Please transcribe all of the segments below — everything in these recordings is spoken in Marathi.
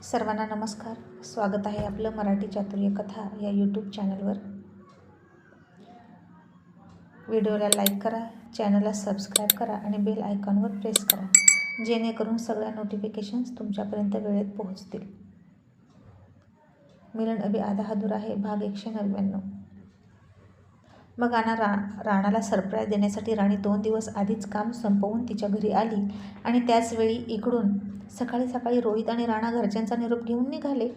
सर्वांना नमस्कार. स्वागत आहे आपलं मराठी चातुर्य कथा या यूट्यूब चॅनलवर. व्हिडिओला लाईक करा, चॅनलला सबस्क्राईब करा आणि बेल आयकॉनवर प्रेस करा, जेणेकरून सगळ्या नोटिफिकेशन्स तुमच्यापर्यंत वेळेत पोहोचतील. मिलन अभी आधा अधूरा है भाग 199. मग राणाला सरप्राईज देण्यासाठी राणी 2 दिवस आधीच काम संपवून तिच्या घरी आली आणि त्याचवेळी इकडून सकाळी सकाळी रोहित आणि राणा घरच्यांचा निरोप घेऊन निघाले.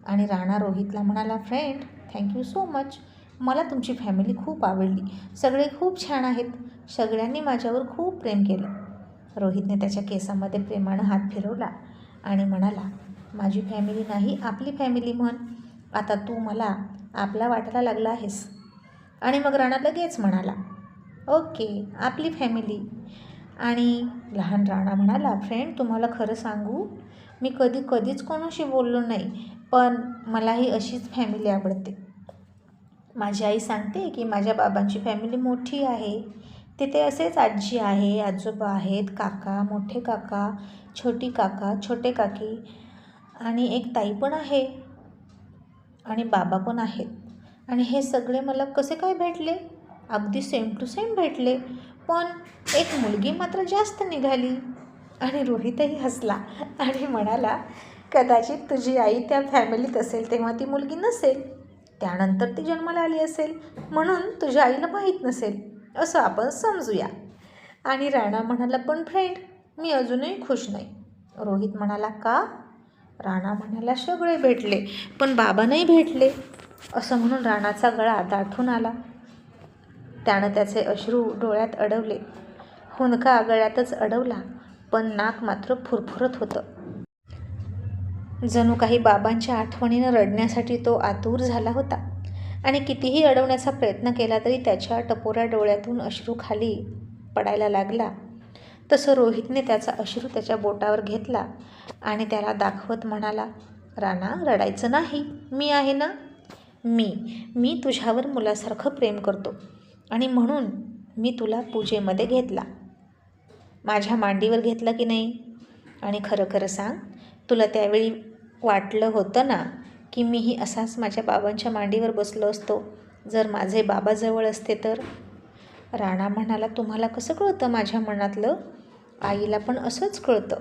आणि राणा रोहितला म्हणाला, फ्रेंड, थँक्यू सो मच. मला तुमची फॅमिली खूप आवडली. सगळे खूप छान आहेत. सगळ्यांनी माझ्यावर खूप प्रेम केलं. रोहितने त्याच्या केसामध्ये प्रेमानं हात फिरवला आणि म्हणाला, माझी फॅमिली नाही, आपली फॅमिली म्हण. आता तू मला आपला वाटायला लागला आहेस. आणि मग राणा लगेच म्हणाला, ओके, आपली फॅमिली. आणि लहान राणा म्हणाला, फ्रेंड, तुम्हाला खरं सांगू, मी कधीच कोणाशी बोललो नाही, पण मलाही अशीच फॅमिली आवडते. माझी आई सांगते की माझ्या बाबांची फॅमिली मोठी आहे. तिथे असेच आजी आहे, आजोबा आहेत, काका, मोठे काका, छोटी काका, छोटे काकी आणि एक ताई पण आहे आणि बाबा पण आहेत. आणि हे सगळे मला कसे काय भेटले? अगदी सेम टू सेम भेटले, पण एक मुलगी मात्र जास्त निघाली. आणि रोहितही हसला आणि म्हणाला, कदाचित तुझी आई त्या फॅमिलीत असेल तेव्हा ती मुलगी नसेल, त्यानंतर ती जन्माला आली असेल, म्हणून तुझ्या आईला माहीत नसेल, असं आपण समजूया. आणि राणा म्हणाला, पण फ्रेंड, मी अजूनही खुश नाही. रोहित म्हणाला, का? राणा म्हणाला, सगळे भेटले, पण बाबा नाही भेटले. असं म्हणून राणाचा गळा दाटून आला. त्यानं त्याचे अश्रू डोळ्यात अडवले. हुंदका गळ्यातच अडवला, पण नाक मात्र फुरफुरत होतं. जणू काही बाबांच्या आठवणीनं रडण्यासाठी तो आतुर झाला होता. आणि कितीही अडवण्याचा प्रयत्न केला तरी त्याच्या टपोऱ्या डोळ्यातून अश्रू खाली पडायला लागला. तसं रोहितने त्याचा अश्रू त्याच्या बोटावर घेतला आणि त्याला दाखवत म्हणाला, राणा, रडायचं नाही, मी आहे ना. मी तुझ्यावर मुलासारखं प्रेम करतो आणि म्हणून मी तुला पूजेमध्ये घेतला. माझ्या मांडीवर घेतला की नाही? आणि खरं खरं सांग, तुला त्यावेळी वाटलं होतं ना की मीही असाच माझ्या बाबांच्या मांडीवर बसलो असतो जर माझे बाबा जवळ असते तर? राणा म्हणाला, तुम्हाला कसं कळतं माझ्या मनातलं? आईला पण असंच कळतं.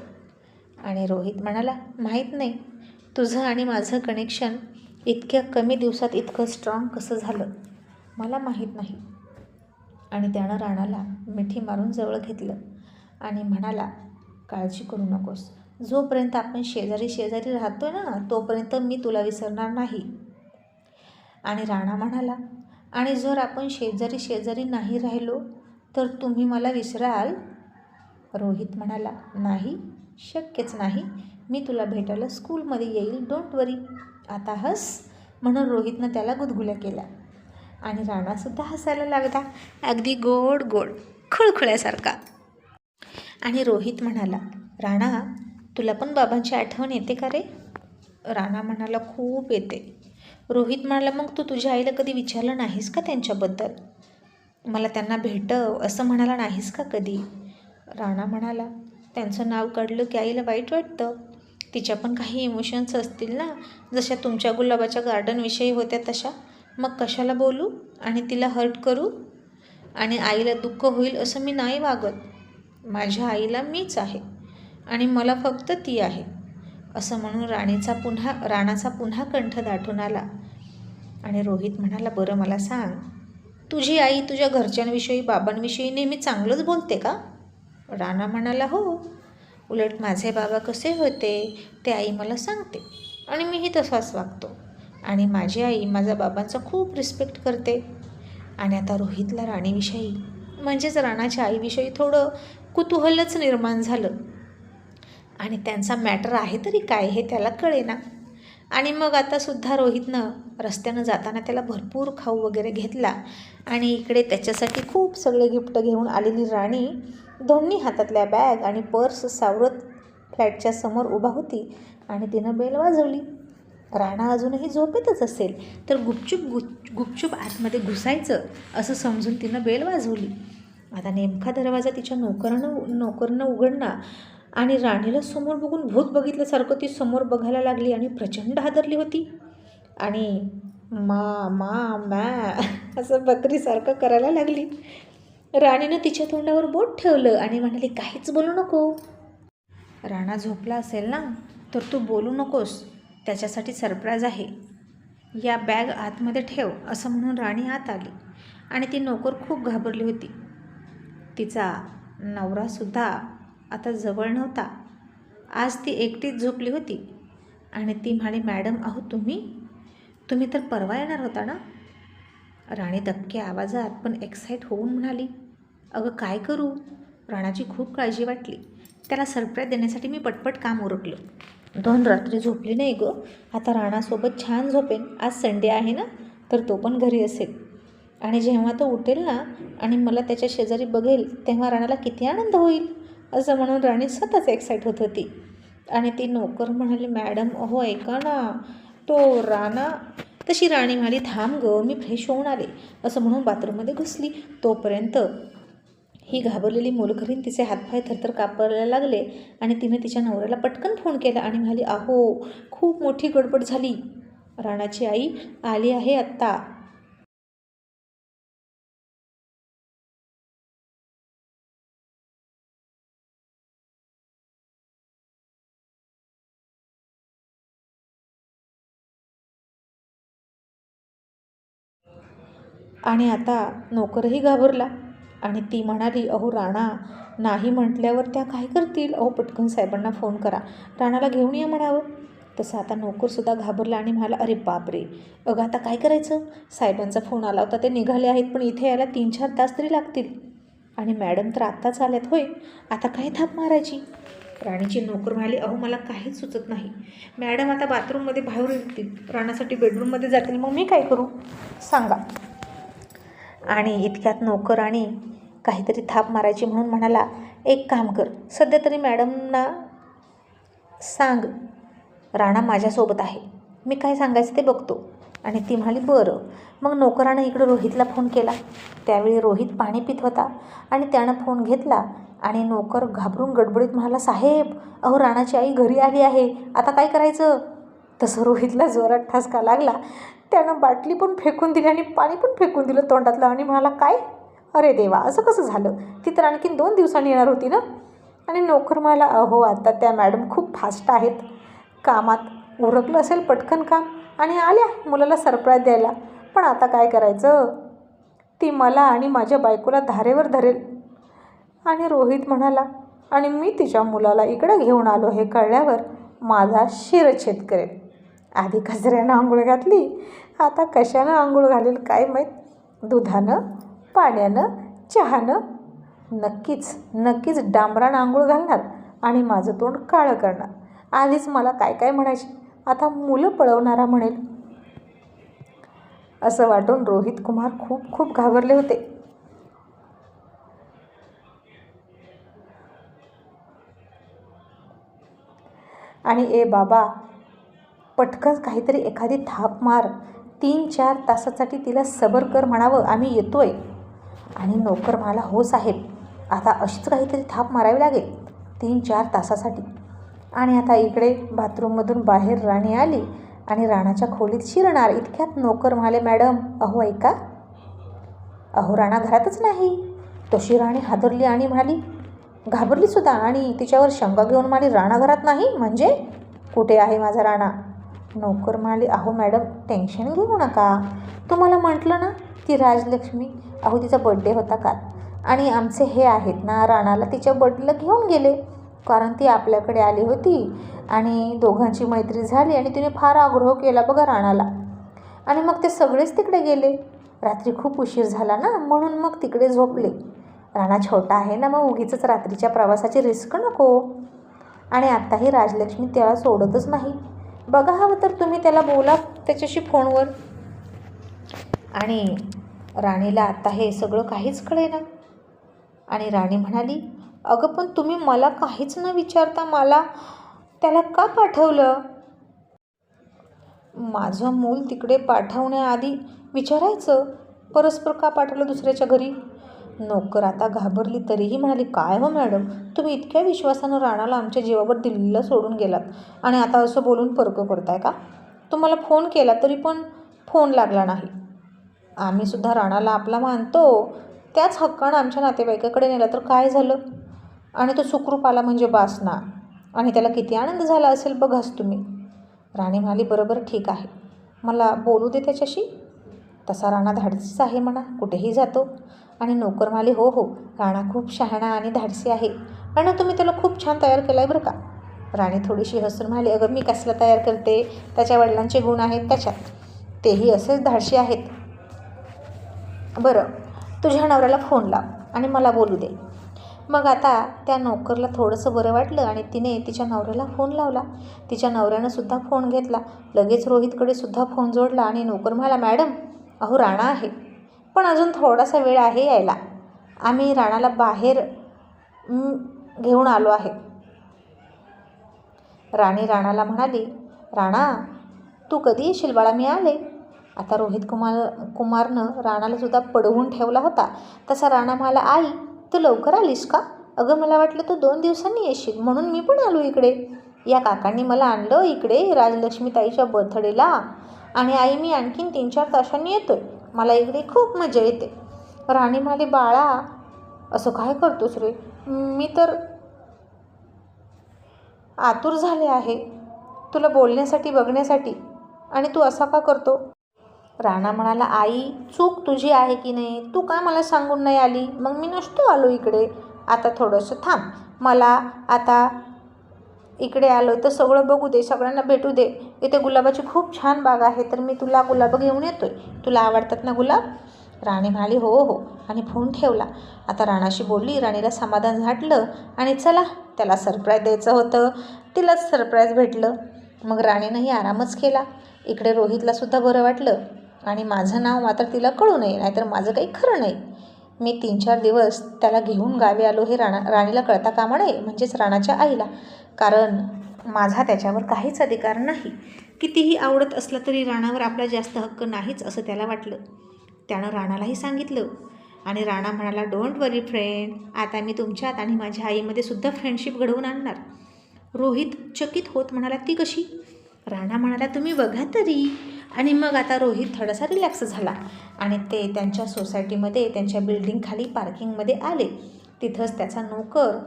आणि रोहित म्हणाला, माहीत नाही, तुझं आणि माझं कनेक्शन इतक्या कमी दिवसात इतकं स्ट्रॉंग कसं झालं, मला माहीत नाही. आणि त्यानं राणाला मिठी मारून जवळ घेतलं आणि म्हणाला, काळजी करू नकोस. जोपर्यंत आपण शेजारी राहतोय ना, तोपर्यंत मी तुला विसरणार नाही. आणि राणा म्हणाला, आणि जर आपण शेजारी नाही राहिलो तर तुम्ही मला विसराल? रोहित म्हणाला, नाही, शक्यच नाही. मी तुला भेटायला स्कूलमध्ये येईल, डोंट वरी. आता हस. म्हणून रोहितनं त्याला गुदगुल्या केल्या. आणि राणासुद्धा हसायला लागला, अगदी गोड गोड, खुळखुळ्यासारखा. आणि रोहित म्हणाला, राणा, तुला पण बाबांची आठवण येते का रे? राणा म्हणाला, खूप येते. रोहित म्हणाला, मग तू तुझ्या आईला कधी विचारलं नाहीस का त्यांच्याबद्दल? मला त्यांना भेटव असं म्हणाला नाहीस का कधी? राणा म्हणाला, त्यांचं नाव काढलं की आईला वाईट वाटतं. तिच्या पण काही इमोशन्स असतील ना, जशा तुमच्या गुलाबाच्या गार्डनविषयी होत्या तशा. मग कशाला बोलू आणि तिला हर्ट करू आणि आईला दुःख होईल असं मी नाही वागत. माझ्या आईला मीच आहे आणि मला फक्त ती आहे. असं म्हणून राणाचा पुन्हा कंठ दाटून आला. आणि रोहित म्हणाला, बरं मला सांग, तुझी आई तुझ्या घरच्यांविषयी, बाबांविषयी नेहमी चांगलंच बोलते का? राणा म्हणाला, हो. उलट माझे बाबा कसे होते ते आई मला सांगते आणि मीही तसाच वागतो. आणि माझी आई माझ्या बाबांचा खूप रिस्पेक्ट करते. आणि आता रोहितला राणीविषयी म्हणजेच राणाच्या आईविषयी थोडं कुतूहलच निर्माण झालं. आणि त्यांचा मॅटर आहे तरी काय हे त्याला कळेना. आणि मग आतासुद्धा रोहितनं रस्त्यानं जाताना त्याला भरपूर खाऊ वगैरे घेतला. आणि इकडे त्याच्यासाठी खूप सगळे गिफ्ट घेऊन आलेली राणी दोन्ही हातातल्या बॅग आणि पर्स सावरत फ्लॅटच्या समोर उभा होती. आणि तिनं बेल वाजवली. राणा अजूनही झोपेतच असेल तर गुपचूप आतमध्ये घुसायचं असं समजून तिनं बेल वाजवली. आता नेमका दरवाजा तिच्या नोकरनं उघडला आणि राणीला समोर बघून भूत बघितल्यासारखं ती समोर बघायला लागली आणि प्रचंड हादरली होती आणि मा मा मॅ असं बकरीसारखं करायला लागली. राणीनं तिच्या तोंडावर बोट ठेवलं आणि म्हणाली, काहीच बोलू नको. राणा झोपला असेल ना, तर तू बोलू नकोस, त्याच्यासाठी सरप्राईज आहे. या बॅग आतमध्ये ठेव, असं म्हणून राणी आत आली आणि ती नोकर खूप घाबरली होती. तिचा नवरासुद्धा आता जवळ नव्हता. आज ती एकटीच झोपली होती आणि ती म्हणाली, मॅडम अहो तुम्ही तर परवा येणार होता ना. राणी दबक्या आवाजात पण एक्साईट होऊन म्हणाली, अगं काय करू. राणाची खूप काळजी वाटली. त्याला सरप्राईज देण्यासाठी मी पटपट काम उरकलं. 2 रात्री झोपली नाही गं. आता राणासोबत छान झोपेन. आज संडे आहे ना, तर तो पण घरी असेल आणि जेव्हा तो उठेल ना आणि मला त्याच्या शेजारी बघेल तेव्हा राणाला किती आनंद होईल, असं म्हणून राणी स्वतःच एक्साईट होत होती. आणि ती नोकर म्हणाली, मॅडम अहो ऐका ना, तो राणा. तशी राणी म्हणाली, थांब गं, मी फ्रेश होऊन आले, असं म्हणून बाथरूममध्ये घुसली. तोपर्यंत ही घाबरलेली मोलकरीण तिचे हातपाय थरथर कापायला लागले आणि तिने तिच्या नवऱ्याला पटकन फोन केला आणि म्हणाली, अहो खूप मोठी गडबड झाली. राणाची आई आली आहे आत्ता. आणि आता नोकरही घाबरला आणि ती म्हणाली, अहो राणा नाही म्हटल्यावर त्या काय करतील. अहो पटकन साहेबांना फोन करा, राणाला घेऊन या म्हणावं. तसं आता नोकरसुद्धा घाबरला आणि म्हणाला, अरे बापरे, अगं आता काय करायचं. साहेबांचा फोन आला होता, ते निघाले आहेत, पण इथे यायला 3-4 तास तरी लागतील आणि मॅडम तर आत्ताच आल्यात. होय, आता काय थाप मारायची. राणीची नोकर म्हणाली, अहो मला काहीच सुचत नाही. मॅडम आता बाथरूममध्ये बाहेर येतील, राणासाठी बेडरूममध्ये जातील, मग मी काय करू सांगा. आणि इतक्यात नोकर आणि काहीतरी थाप मारायची म्हणून म्हणाला, एक काम कर, सध्या तरी मॅडमना सांग राणा माझ्यासोबत आहे, मी काय सांगायचं ते बघतो. आणि ती म्हणाली, बरं. मग नोकरानं इकडं रोहितला फोन केला. त्यावेळी रोहित पाणी पित होता आणि त्यानं फोन घेतला आणि नोकर घाबरून गडबडीत म्हणाला, साहेब अहो राणाची आई घरी आली आहे, आता काय करायचं. तसं रोहितला जोरात ठसका लागला. त्यानं बाटली पण फेकून दिली आणि पाणी पण फेकून दिलं तोंडातलं आणि म्हणाला, काय, अरे देवा, असं कसं झालं. ती तर आणखीन 2 दिवसांनी येणार होती ना. आणि नोकर म्हणाला, अहो आता त्या मॅडम खूप फास्ट आहेत, कामात उरकलं असेल पटकन काम आणि आल्या मुलाला सरप्राईज द्यायला, पण आता काय करायचं. ती मला आणि माझ्या बायकोला धारेवर धरेल. आणि रोहित म्हणाला, आणि मी तिच्या मुलाला इकडं घेऊन आलो हे कळल्यावर माझा शिरच्छेद करेल. आधी कचऱ्यानं आंघोळ घातली, आता कशानं आंघोळ घालेल काय माहीत. दुधानं, पाण्यानं, चहानं. नक्कीच डांबरानं आंघोळ घालणार आणि माझं तोंड काळं करणार. आधीच मला काय काय म्हणायची, आता मुलं पळवणारा म्हणेल. असं वाटून रोहित कुमार खूप घाबरले होते. आणि ए बाबा, पटकन काहीतरी एखादी थाप मार, 3-4 तासासाठी तिला सबर कर म्हणावं, आम्ही येतोय. आणि नोकर म्हणाला, हो साहेब, आता अशीच काहीतरी थाप मारावी लागेल 3-4 तासासाठी. आणि आता इकडे बाथरूममधून बाहेर राणी आली आणि राणाच्या खोलीत शिरणार. इतक्यात नोकर म्हणाले, मॅडम अहो ऐका, अहो राणा घरातच नाही. तशी राणी हादरली आणि म्हणाली, घाबरलीसुद्धा आणि तिच्यावर शंका घेऊन म्हणाली, राणा घरात नाही म्हणजे कुठे आहे माझा राणा. नोकर म्हणाली, अहो मॅडम टेन्शन घेऊ नका, तुम्हाला म्हटलं ना ती राजलक्ष्मी, अहो तिचा बड्डे होता काल आणि आमचे हे आहेत ना राणाला तिच्या बड्डेला घेऊन गेले, कारण ती आपल्याकडे आली होती आणि दोघांची मैत्री झाली आणि तिने फार आग्रह केला बघा राणाला. आणि मग ते सगळेच तिकडे गेले. रात्री खूप उशीर झाला ना, म्हणून मग तिकडे झोपले. राणा छोटा आहे ना, मग उगीचच रात्रीच्या प्रवासाची रिस्क नको. आणि आत्ताही राजलक्ष्मी त्याला सोडतच नाही. बघा हवं तर तुम्ही त्याला बोला त्याच्याशी फोनवर. आणि राणीला आता हे सगळं काहीच कळेना. आणि राणी म्हणाली, अगं पण तुम्ही मला काहीच न विचारता मला त्याला का पाठवलं. माझं मूल तिकडे पाठवण्याआधी विचारायचं, परस्पर का पाठवलं दुसऱ्याच्या घरी. नोकर आता घाबरली तरीही म्हणाली, काय हो मॅडम, तुम्ही इतक्या विश्वासानं राणाला आमच्या जीवावर दिल्लीला सोडून गेलात आणि आता असं बोलून पर्क करताय का? तुम्हाला फोन केला तरी पण फोन लागला नाही. आम्ही सुद्धा राणाला आपला मानतो, त्याच हक्कानं आमच्या नातेवाईकाकडे नेला तर काय झालं? आणि तो सुखरूप आला म्हणजे बास ना. आणि त्याला किती आनंद झाला असेल बघाच तुम्ही. राणी म्हणाली, बरोबर, ठीक आहे, मला बोलू दे त्याच्याशी. तसा राणा धाडसीच आहे म्हणा, कुठेही जातो. आणि नोकर म्हणाले, हो हो, राणा खूप शहाणा आणि धाडसी आहे. राणा, तुम्ही त्याला खूप छान तयार केलं आहे बरं का. राणी थोडीशी हसून म्हणाली, अगं मी कसला तयार करते, त्याच्या वडिलांचे गुण आहेत त्याच्यात, तेही असेच धाडशी आहेत. बरं, तुझ्या नवऱ्याला फोन लाव आणि मला बोलू दे. मग आता त्या नोकरला थोडंसं बरं वाटलं आणि तिने तिच्या नवऱ्याला फोन लावला. तिच्या नवऱ्यानं सुद्धा फोन घेतला. लगेच रोहितकडे सुद्धा फोन जोडला आणि नोकर म्हणाला, मॅडम, अहो राणा आहे, पण अजून थोडासा वेळ आहे यायला. आम्ही राणाला बाहेर घेऊन आलो आहे. राणी राणाला म्हणाली, राणा, तू कधी येशील बाळा, मी आले. आता रोहित कुमारनं राणाला सुद्धा पडवून ठेवला होता. तसा राणा म्हणाला, आई, तू लवकर आलीस का? अगं मला वाटलं तू 2 दिवसांनी येशील, म्हणून मी पण आलो इकडे. या काकांनी मला आणलं इकडे राजलक्ष्मीताईच्या बर्थडेला. आणि आई, मी आणखीन 3-4 तासांनी येतोय, मला इकडे खूप मजा येते. राणी म्हणाली, बाळा, असं काय करतोस रे, मी तर आतुर झाले आहे तुला बोलण्यासाठी, बघण्यासाठी, आणि तू असा का करतो? राणा म्हणाला, आई, चूक तुझी आहे की नाही, तू का मला सांगून नाही आली, मग मी नसतो आलो इकडे. आता थोडंसं थांब, मला आता इकडे आलो तर सगळं बघू दे, सगळ्यांना भेटू दे. इथे गुलाबाची खूप छान बाग आहे, तर मी तुला गुलाब घेऊन येतोय. तुला आवडतात ना गुलाब? राणी म्हणाली, हो हो, आणि फोन ठेवला. आता राणाशी बोलली. राणीला समाधान झाटलं आणि चला, त्याला सरप्राईज द्यायचं होतं, तिलाच सरप्राईज भेटलं. मग राणीनंही आरामच केला. इकडे रोहितलासुद्धा बरं वाटलं आणि माझं नाव मात्र तिला कळू नये, नाहीतर माझं काही खरं नाही. मी 3-4 दिवस त्याला घेऊन गावी आलो हे राणीला कळता कामा नये, म्हणजेच राणाच्या आईला. कारण माझा त्याच्यावर काहीच अधिकार नाही. कितीही आवडत असला तरी राणावर आपला जास्त हक्क नाहीच असं त्याला वाटलं. त्यानं राणालाही सांगितलं आणि राणा म्हणाला, डोंट वरी फ्रेंड, आता मी तुमच्यात आणि माझ्या आईमध्ये सुद्धा फ्रेंडशिप घडवून आणणार. रोहित चकित होत म्हणाला, ती कशी? राणा म्हणाला, तुम्ही बघा तरी. आणि मग आता रोहित थोडासा रिलॅक्स झाला आणि ते त्यांच्या सोसायटीमध्ये, त्यांच्या बिल्डिंगखाली पार्किंगमध्ये आले. तिथंच त्याचा नोकर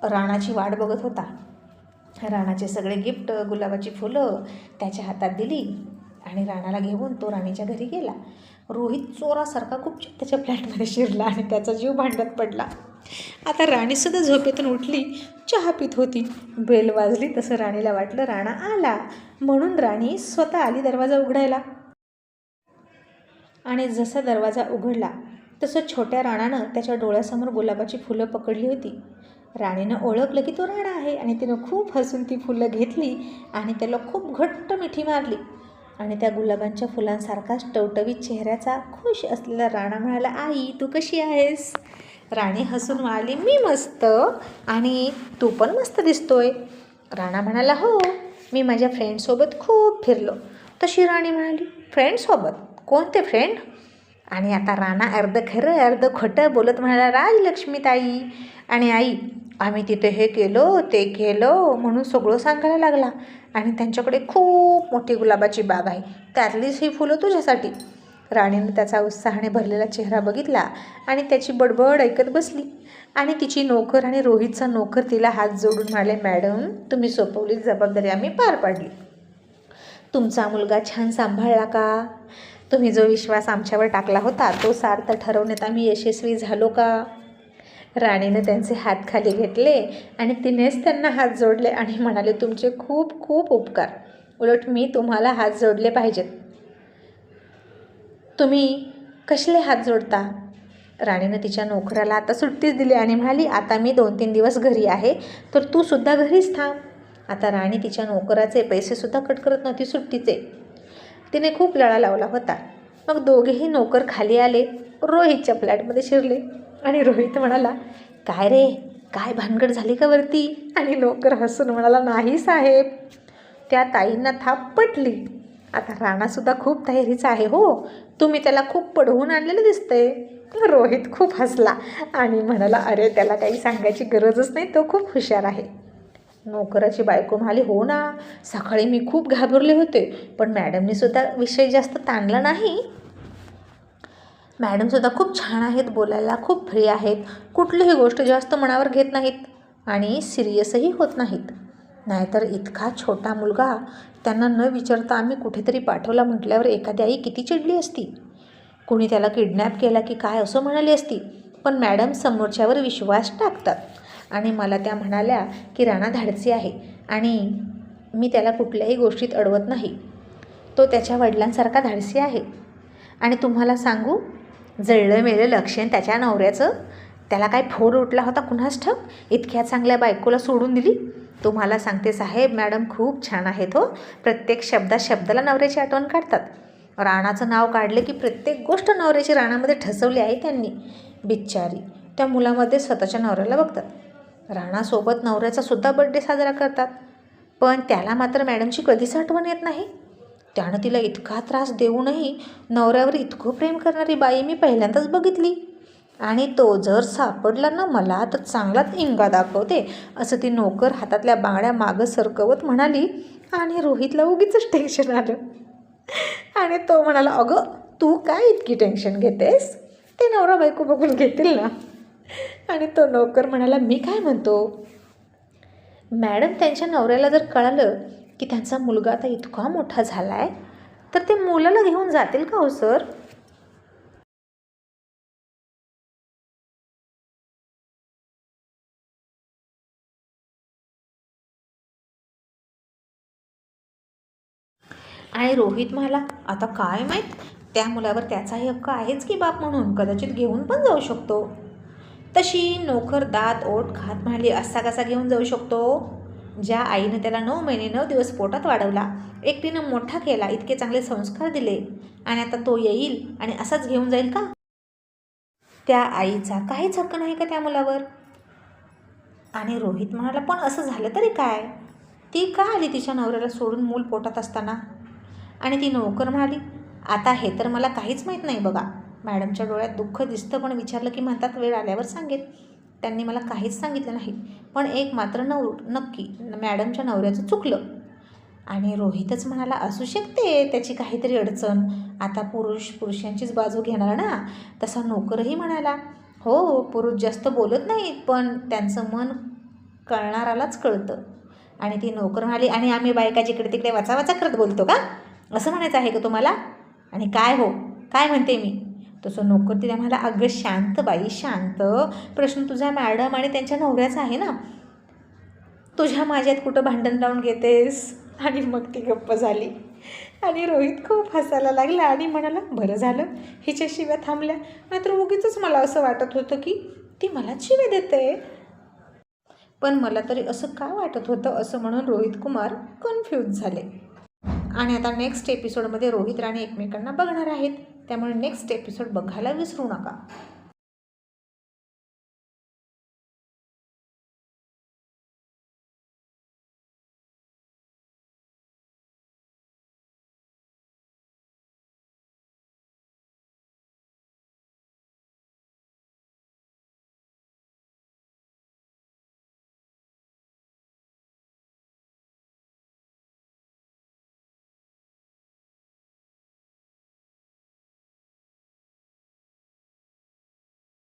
राणाची वाट बघत होता. राणाचे सगळे गिफ्ट, गुलाबाची फुलं त्याच्या हातात दिली आणि राणाला घेऊन तो राणीच्या घरी गेला. रोहित चोरासारखा खूप त्याच्या फ्लॅटमध्ये शिरला आणि त्याचा जीव भांड्यात पडला. आता राणीसुद्धा झोपेतून उठली, चहा पित होती. बेल वाजली तसं राणीला वाटलं राणा आला, म्हणून राणी स्वतः आली दरवाजा उघडायला. आणि जसा दरवाजा उघडला तसं छोट्या राणानं त्याच्या डोळ्यासमोर गुलाबाची फुलं पकडली होती. राणीनं ओळखलं की तो राणा आहे आणि तिनं खूप हसून ती फुलं घेतली आणि त्याला खूप घट्ट मिठी मारली. आणि त्या गुलाबांच्या फुलांसारखाच टवटवीत चेहऱ्याचा खुश असलेला राणा म्हणाला, आई, तू कशी आहेस? राणी हसून म्हणाली, मी मस्त, आणि तू पण मस्त दिसतोय. राणा म्हणाला, हो, मी माझ्या फ्रेंडसोबत खूप फिरलो. तशी राणी म्हणाली, फ्रेंडसोबत? कोणते फ्रेंड? आणि आता राणा अर्ध खरं अर्ध खोटं बोलत म्हणाला, राजलक्ष्मीताई आणि आई, आम्ही तिथे हे केलं ते केलं म्हणून सगळं सांगायला लागला. आणि त्यांच्याकडे खूप मोठी गुलाबाची बाग आहे, त्यातलीच ही फुलं तुझ्यासाठी. राणीनं त्याचा उत्साहाने भरलेला चेहरा बघितला आणि त्याची बडबड ऐकत बसली. आणि तिची नोकर आणि रोहितचा नोकर तिला हात जोडून म्हणाले, मॅडम, तुम्ही सोपवली जबाबदारी आम्ही पार पाडली. तुमचा मुलगा छान सांभाळला का? तुम्ही जो विश्वास आमच्यावर टाकला होता तो सार्थ ठरवण्यात आम्ही यशस्वी झालो का? राणीनं त्यांचे हात खाली घेतले आणि तिनेच त्यांना हात जोडले आणि म्हणाले, तुमचे खूप खूप उपकार. उलट मी तुम्हाला हात जोडले पाहिजेत. तुम्ही कसले हात जोडता? राणीनं तिच्या नोकराला आता सुट्टीच दिली आणि म्हणाली, आता मी 2-3 दिवस घरी आहे, तर तू सुद्धा घरीच थांब. आता राणी तिच्या नोकराचे पैसेसुद्धा कट करत नव्हती सुट्टीचे. तिने खूप लळा लावला होता. मग दोघेही नोकर खाली आले, रोहितच्या फ्लॅटमध्ये शिरले. आणि रोहित म्हणाला, काय रे, काय भानगड झाली का वरती? आणि नोकर हसून म्हणाला, नाही साहेब, त्या ताईंना थाप पटली. आता राणासुद्धा खूप तयारीचा आहे हो, तुम्ही त्याला खूप पढवून आणलेलं दिसतंय. रोहित खूप हसला आणि म्हणाला, अरे त्याला काही सांगायची गरजच नाही, तो खूप हुशार आहे. नोकराची बायको म्हणाली, हो ना, सकाळी मी खूप घाबरले होते, पण मॅडमनी सुद्धा विषय जास्त ताणला नाही. मॅडमसुद्धा खूप छान आहेत, बोलायला खूप फ्री आहेत, कुठलीही गोष्ट जास्त मनावर घेत नाहीत आणि सिरियसही होत नाहीत. नाहीतर इतका छोटा मुलगा त्यांना न विचारता आम्ही कुठेतरी पाठवला म्हटल्यावर एखादी आई किती चिडली असती. कुणी त्याला किडनॅप केला की काय असं म्हणाली असती. पण मॅडम समोरच्यावर विश्वास टाकतात आणि मला त्या म्हणाल्या की राणा धाडसी आहे आणि मी त्याला कुठल्याही गोष्टीत अडवत नाही. तो त्याच्या वडिलांसारखा धाडसी आहे. आणि तुम्हाला सांगू, जळलं मेलं लक्षण त्याच्या नवऱ्याचं. त्याला काय फोड उठला होता कुणास ठाऊक, इतक्या चांगल्या बायकोला सोडून दिली. तुम्हाला सांगते साहेब, मॅडम खूप छान आहेत हो, प्रत्येक शब्दाला नवऱ्याची आठवण काढतात. राणाचं नाव काढले की प्रत्येक गोष्ट नवऱ्याची राणामध्ये ठसवली आहे त्यांनी. बिच्चारी त्या मुलामध्ये स्वतःच्या नवऱ्याला बघतात. राणासोबत नवऱ्याचा सुद्धा बड्डे साजरा करतात, पण त्याला मात्र मॅडमची कधीच आठवण येत नाही. त्यानं तिला इतका त्रास देऊनही नवऱ्यावर इतकं प्रेम करणारी बाई मी पहिल्यांदाच बघितली. आणि तो जर सापडला ना मला तर चांगलाच इंगा दाखवते, असं ती नोकर हातातल्या बांगड्या मागं सरकवत म्हणाली. आणि रोहितला उगीच टेन्शन आलं आणि तो म्हणाला, अगं तू काय इतकी टेन्शन घेतेस, ते नवरा बायको बघून घेतील ना. आणि तो नोकर म्हणाला, मी काय म्हणतो, मॅडम त्यांच्या नवऱ्याला जर कळालं की त्यांचा मुलगा आता इतका मोठा झाला आहे तर ते मुलाला घेऊन जातील का हो सर. आणि रोहित म्हणाला, आता काय माहीत, त्या मुलावर त्याचाही हक्क आहेच की बाप म्हणून, कदाचित घेऊन पण जाऊ शकतो. तशी नोकर दात ओठ खात म्हणाली, असा कसा घेऊन जाऊ शकतो, ज्या आईनं त्याला 9 महिने 9 दिवस पोटात वाढवला, एकटीनं मोठा केला, इतके चांगले संस्कार दिले आणि आता तो येईल आणि असाच घेऊन जाईल का. त्या आईचा काहीच हक्क नाही का त्या मुलावर. आणि रोहित म्हणाला, पण असं झालं तरी काय, ती का आली तिच्या नवऱ्याला सोडून मूल पोटात असताना. आणि ती नोकर म्हणाली, आता हे तर मला काहीच माहीत नाही बघा. मॅडमच्या डोळ्यात दुःख दिसतं, पण विचारलं की म्हणतात वेळ आल्यावर सांगेल. त्यांनी मला काहीच सांगितलं नाही, पण एक मात्र नक्की, मॅडमच्या नवऱ्याचं चुकलं. आणि रोहितच म्हणाला, असू शकते त्याची काहीतरी अडचण, आता पुरुषांचीच बाजू घेणार ना. तसा नोकरही म्हणाला, हो पुरुष जास्त बोलत नाहीत, पण त्यांचं मन कळणारालाच कळतं. आणि ती नोकर म्हणाली, आणि आम्ही बायका जिकडे तिकडे वाचा वाचा करत बोलतो का, असं म्हणायचं आहे का तुम्हाला. आणि काय हो, काय म्हणते मी. तसं नोकर तिला म्हणाला, अगं शांत बाई शांत, प्रश्न तुझ्या मॅडम आणि त्यांच्या नवऱ्याचा आहे ना, तुझ्या माझ्यात कुठं भांडण लावून घेतेस. आणि मग ती गप्प झाली. आणि रोहित खूप हसायला लागला आणि म्हणाला, बरं झालं हिच्या शिव्या थांबल्या, नाहीतर उगीच मला असं वाटत होतं की ती मलाच शिव्या देते. पण मला तरी असं का वाटत होतं, असं म्हणून रोहित कुमार कन्फ्यूज झाले. आणि आता नेक्स्ट एपिसोडमध्ये रोहित राणी एकमेकांना बघणार आहेत, त्यामुळे नेक्स्ट एपिसोड बघायला विसरू नका.